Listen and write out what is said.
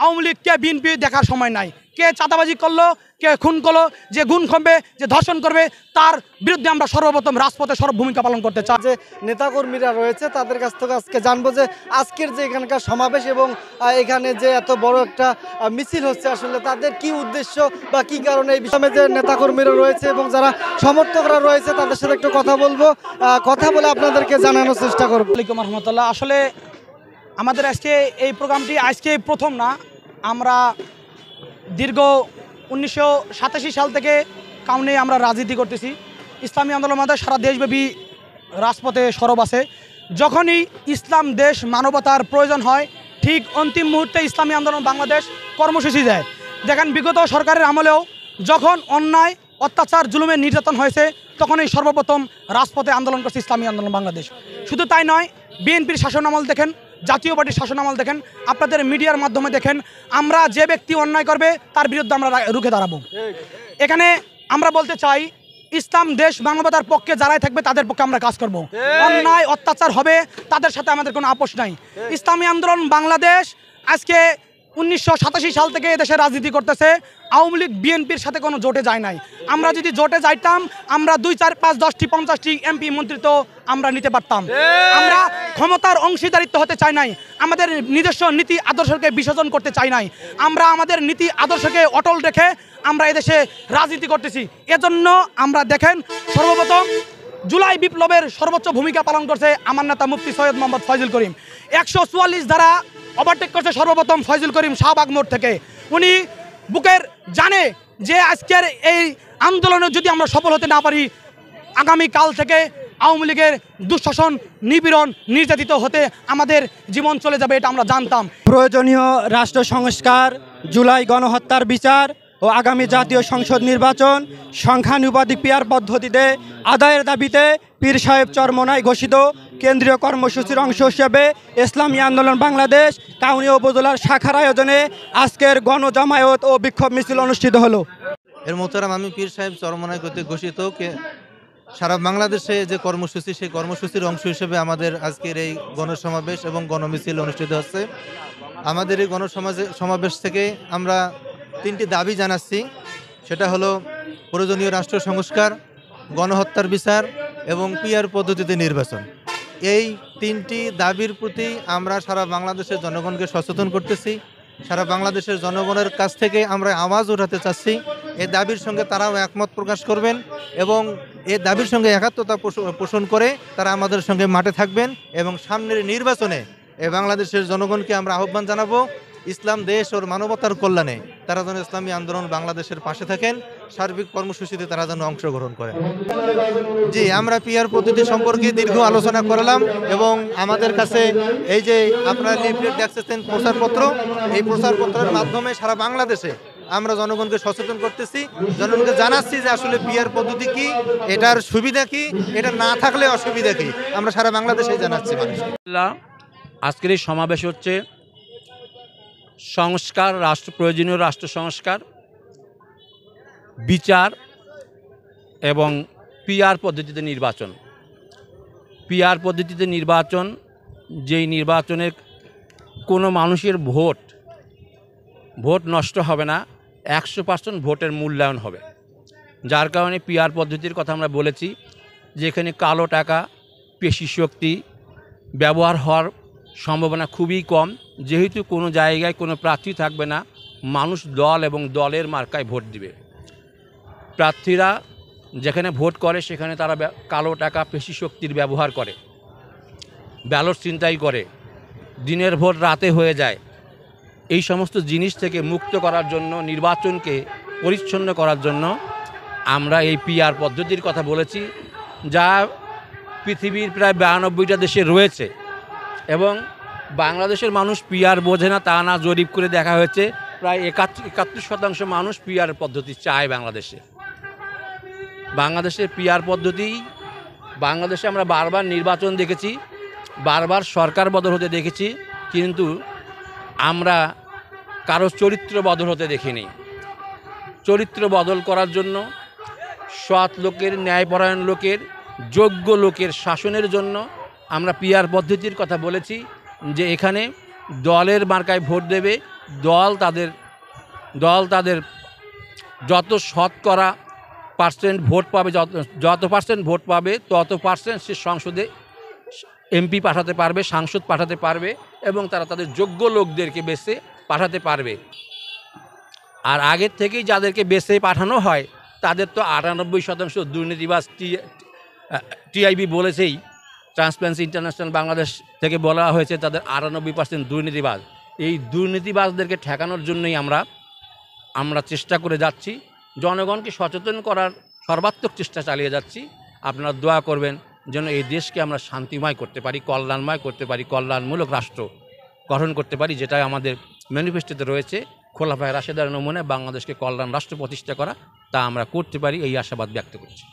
আওয়ামী লীগ কে BNP দেখার সময় নাই। কে চাঁদাবাজি করলো, কে খুন করলো, যে গুণ খমবে, যে ধর্ষণ করবে, তার বিরুদ্ধে আমরা সর্বপ্রথম রাজপথে ভূমিকা পালন করতে চাই। যে নেতাকর্মীরা রয়েছে তাদের কাছ থেকে আজকে জানবো যে আজকের যে এখানকার সমাবেশ এবং এখানে যে এত বড় একটা মিছিল হচ্ছে আসলে তাদের কি উদ্দেশ্য বা কি কারণে এই বিষয়ে যে নেতাকর্মীরা রয়েছে এবং যারা সমর্থকরা রয়েছে তাদের সাথে একটু কথা বলবো, কথা বলে আপনাদেরকে জানানোর চেষ্টা করবো। আলাইকুম রহমতুল্লাহ। আসলে আমাদের আজকে এই প্রোগ্রামটি আজকে প্রথম না, আমরা দীর্ঘ 1987 সাল থেকে কাউনে আমরা রাজনীতি করতেছি। ইসলামী আন্দোলন আমাদের সারা দেশব্যাপী রাজপথে সরব আছে। যখনই ইসলাম দেশ মানবতার প্রয়োজন হয়, ঠিক অন্তিম মুহূর্তে ইসলামী আন্দোলন বাংলাদেশ কর্মসূচি দেয়। দেখেন, বিগত সরকারের আমলেও যখন অন্যায়, অত্যাচার, জুলুমের নির্যাতন হয়েছে, তখনই সর্বপ্রথম রাজপথে আন্দোলন করছে ইসলামী আন্দোলন বাংলাদেশ। শুধু তাই নয়, বিএনপির শাসনামল দেখেন, জাতীয় পার্টির শাসনামল দেখেন, আপনাদের মিডিয়ার মাধ্যমে দেখেন, আমরা যে ব্যক্তি অন্যায় করবে তার বিরুদ্ধে আমরা রুখে দাঁড়াবো। এখানে আমরা বলতে চাই, ইসলাম দেশ মানবতার পক্ষে যারাই থাকবে তাদের পক্ষে আমরা কাজ করব। অন্যায় অত্যাচার হবে তাদের সাথে আমাদের কোনো আপোষ নাই। ইসলামী আন্দোলন বাংলাদেশ আজকে 1987 সাল থেকে এদেশে রাজনীতি করতেছে। আওয়ামী লীগ বিএনপির সাথে কোনো জোটে যায় নাই। আমরা যদি জোটে যাইতাম, আমরা 2, 4, 5, 10টি 50টি এমপি মন্ত্রিত্ব আমরা নিতে পারতাম। আমরা ক্ষমতার অংশীদারিত্ব হতে চাই নাই। আমাদের নিজস্ব নীতি আদর্শকে বিসর্জন করতে চাই নাই। আমরা আমাদের নীতি আদর্শকে অটল রেখে আমরা এদেশে রাজনীতি করতেছি। এজন্য আমরা দেখেন, সর্বপ্রথম জুলাই বিপ্লবের সর্বোচ্চ ভূমিকা পালন করছে আমার নেতা মুফতি সৈয়দ মোহাম্মদ ফয়জুল করিম। 144 ধারা ওভারটেক করছে সর্বপ্রথম ফয়জুল করিম শাহবাগ মোড় থেকে। উনি বুকের জানে যে আজকের এই আন্দোলনে যদি আমরা সফল হতে না পারি, আগামীকাল থেকে আওয়ামী লীগের দুঃশাসন, নিপীড়ন, নির্যাতিত হতে আমাদের জীবন চলে যাবে, এটা আমরা জানতাম। প্রয়োজনীয় রাষ্ট্র সংস্কার, জুলাই গণহত্যার বিচার ও আগামী জাতীয় সংসদ নির্বাচন সংখ্যানুপাতিক পিয়ার পদ্ধতিতে আদায়ের দাবিতে পীর সাহেব চরমোনাই ঘোষিত কেন্দ্রীয় কর্মসূচির অংশ হিসেবে ইসলামী আন্দোলন বাংলাদেশ কাউনিয়া উপজেলার শাখার আয়োজনে আজকের গণজামায়াত ও বিক্ষোভ মিছিল অনুষ্ঠিত হলো। এর মোহতারাম আমি পীর সাহেব চরমোনাই কর্তৃক ঘোষিত সারা বাংলাদেশে যে কর্মসূচি, সেই কর্মসূচির অংশ হিসেবে আমাদের আজকের এই গণসমাবেশ এবং গণমিছিল অনুষ্ঠিত হচ্ছে। আমাদের এই গণসমাবেশ থেকে আমরা 3টি দাবি জানাচ্ছি। সেটা হলো প্রয়োজনীয় রাষ্ট্র সংস্কার, গণহত্যার বিচার এবং পিআর পদ্ধতিতে নির্বাচন। এই 3টি দাবির প্রতি আমরা সারা বাংলাদেশের জনগণকে সচেতন করতেছি। সারা বাংলাদেশের জনগণের কাছ থেকে আমরা আওয়াজ উঠাতে চাচ্ছি। এই দাবির সঙ্গে তারাও একমত প্রকাশ করবেন এবং এই দাবির সঙ্গে একাত্মতা পোষণ করে তারা আমাদের সঙ্গে মাঠে থাকবেন এবং সামনের নির্বাচনে এই বাংলাদেশের জনগণকে আমরা আহ্বান জানাবো, ইসলাম দেশ ওর মানবতার কল্যাণে তারা যেন ইসলামী আন্দোলন বাংলাদেশের পাশে থাকেন, সার্বিক কর্মসূচিতে তারা যেন অংশগ্রহণ করেন। জি, আমরা পিআর পদ্ধতি সম্পর্কে দীর্ঘ আলোচনা করলাম এবং আমাদের কাছে এই যে আপনারা লিফলেট দেখছেন, প্রচারপত্র, এই প্রচারপত্রের মাধ্যমে সারা বাংলাদেশে আমরা জনগণকে সচেতন করতেছি, জনগণকে জানাচ্ছি যে আসলে পিআর পদ্ধতি কি, এটার সুবিধা কি, এটা না থাকলে অসুবিধা কি, আমরা সারা বাংলাদেশে জানাচ্ছি মানুষকে। আজকের এই সমাবেশ হচ্ছে সংস্কার, প্রয়োজনীয় রাষ্ট্র সংস্কার, বিচার এবং পিআর পদ্ধতিতে নির্বাচন। পিআর পদ্ধতিতে নির্বাচন, যেই নির্বাচনের কোনো মানুষের ভোট নষ্ট হবে না, 100% ভোটের মূল্যায়ন হবে। যার কারণে পিআর পদ্ধতির কথা আমরা বলেছি, যেখানে কালো টাকা, পেশি শক্তি ব্যবহার হওয়ার সম্ভাবনা খুবই কম। যেহেতু কোনো জায়গায় কোনো প্রার্থী থাকবে না, মানুষ দল এবং দলের মার্কায় ভোট দিবে। প্রার্থীরা যেখানে ভোট করে সেখানে তারা কালো টাকা, পেশি শক্তির ব্যবহার করে, ব্যালট ছিনতাই করে, দিনের ভোট রাতে হয়ে যায়। এই সমস্ত জিনিস থেকে মুক্ত করার জন্য, নির্বাচনকে পরিচ্ছন্ন করার জন্য আমরা এই পিআর পদ্ধতির কথা বলেছি, যা পৃথিবীর প্রায় 92টা দেশে রয়েছে এবং বাংলাদেশের মানুষ পিআর বোঝে না তা না, জরিপ করে দেখা হয়েছে প্রায় 71% মানুষ পিআর পদ্ধতি চায় বাংলাদেশে। বাংলাদেশের পিআর পদ্ধতি, বাংলাদেশে আমরা বারবার নির্বাচন দেখেছি, বারবার সরকার বদল হতে দেখেছি, কিন্তু আমরা কারো চরিত্র বদল হতে দেখিনি। চরিত্র বদল করার জন্য, সৎ লোকের, ন্যায়পরায়ণ লোকের, যোগ্য লোকের শাসনের জন্য আমরা পিআর পদ্ধতির কথা বলেছি, যে এখানে দলের মার্কায় ভোট দেবে, দল তাদের যত শতকরা পার্সেন্ট ভোট পাবে, যত পার্সেন্ট ভোট পাবে তত পার্সেন্ট সে সংসদে এমপি পাঠাতে পারবে, সাংসদ পাঠাতে পারবে এবং তারা তাদের যোগ্য লোকদেরকে বেছে পাঠাতে পারবে। আর আগের থেকেই যাদেরকে বেছে পাঠানো হয় তাদের তো 98% দুর্নীতিবাজ। টিআইবি বলেছেই, ট্রান্সপারেন্সি ইন্টারন্যাশনাল বাংলাদেশ থেকে বলা হয়েছে তাদের 98% দুর্নীতিবাজ। এই দুর্নীতিবাজদেরকে ঠেকানোর জন্যই আমরা চেষ্টা করে যাচ্ছি, জনগণকে সচেতন করার সর্বাত্মক চেষ্টা চালিয়ে যাচ্ছি। আপনারা দোয়া করবেন যেন এই দেশকে আমরা শান্তিময় করতে পারি, কল্যাণময় করতে পারি, কল্যাণমূলক রাষ্ট্র গঠন করতে পারি, যেটা আমাদের ম্যানিফেস্টোতে রয়েছে। খোলাফায়ে রাশেদার নমুনায় বাংলাদেশকে কল্যাণ রাষ্ট্র প্রতিষ্ঠা করা, তা আমরা করতে পারি এই আশাবাদ ব্যক্ত করছি।